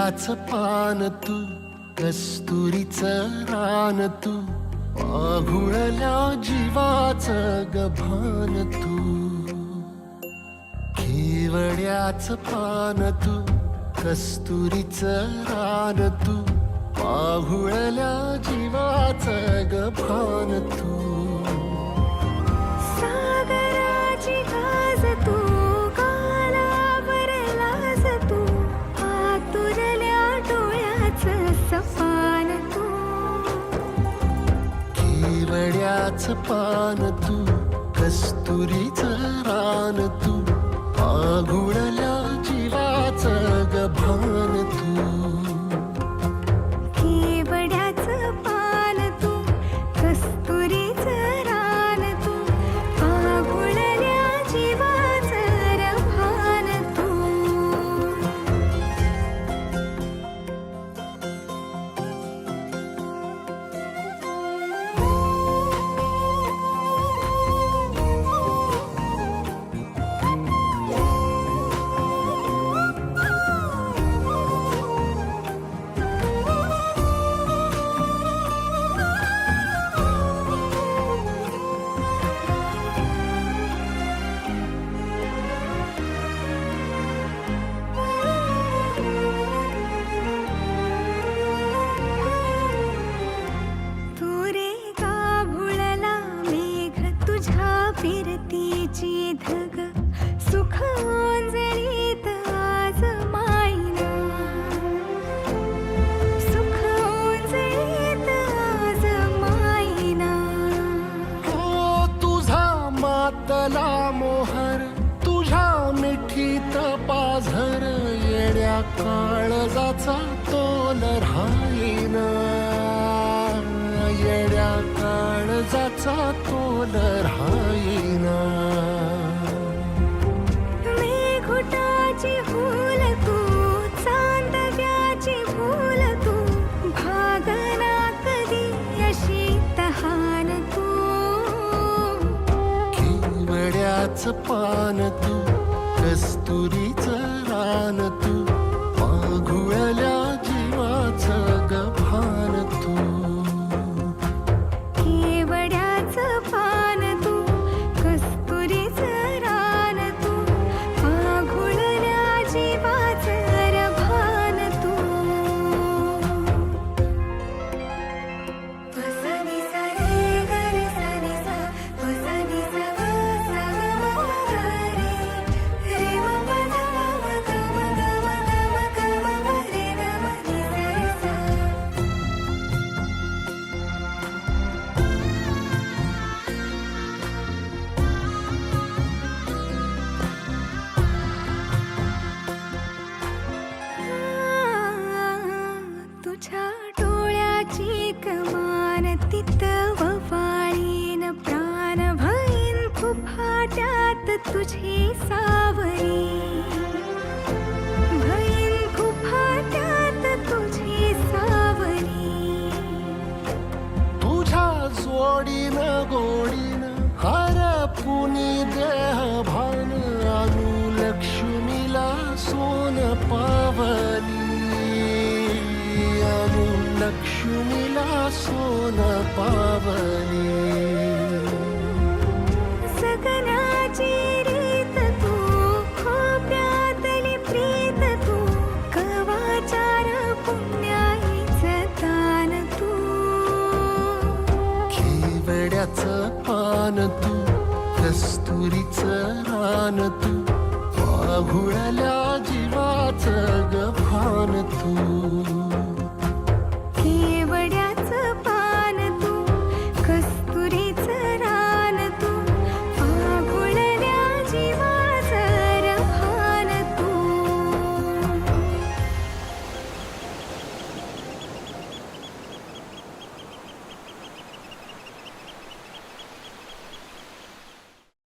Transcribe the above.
केवड्याचं पान तू, कस्तुरीचं रान तू, पाघुळल्या जीवाचं गभान तू. केवड्याचं पान तू, कस्तुरीचं रान तू, पाघुळल्या जीवाचं गभान तू. सागराची गाज तू, गालावर लाज तू, आतुरल्या डोळ्याचं सपान तू. केवड्याचं पान तू, कस्तुरीचं रान तू, पाघुळल्या जीवाचं गभान तू. केवड्याचं पान तू, कस्तुरीचं रान तू, पाघुळल्या जीवाचं रभान तू. फिरतीची धग सुख ओंजळीत आज मायना. सुख ओंजळीत आज मायना. हो तुझा मातला मोहर, तुझ्या मिठीत पाझर, येड्या काळजाचा तोल राहीना. येड्या काळजाचा तोल राहीना. मेघुटाची फूल तू, चांदव्याची फूल तू, भागना कधी अशी तहान तू. केवड्याचं पान तू, कस्तुरीचं रान तू, पाघुळल्या जीवाचं गभान तू. केवड्याचं पान तू, कस्तुरीचं रान तू, पाघुळल्या जीवाचं रभान तू. सा नि सा रे ग रे सा नि सा, सा नि सा ग सा ग म ग रे, रे म प ध म ग म ग म ग म ग म म रे ग म नि सा रे सा. तुझ्या डोळ्याची कमान तिथं ववाळीन प्राण भईन फुफाट्यात तुझी सावरी. भईन फुफाट्यात तुझी सावरी. तुझ्या जोडीनं गोडीनं हरपुनी देह भान, अनुलक्ष्मीला सोन पावली. अनुलक्ष्मीला सोन पावली. सगनाची रीत तू, खोप्यातली प्रीत तू, कवाचार पुण्याईचं दान तू. केवड्याचं पान तू, कस्तुरीचं रान तू, पाघुळल्या जीवाचं गभान तू.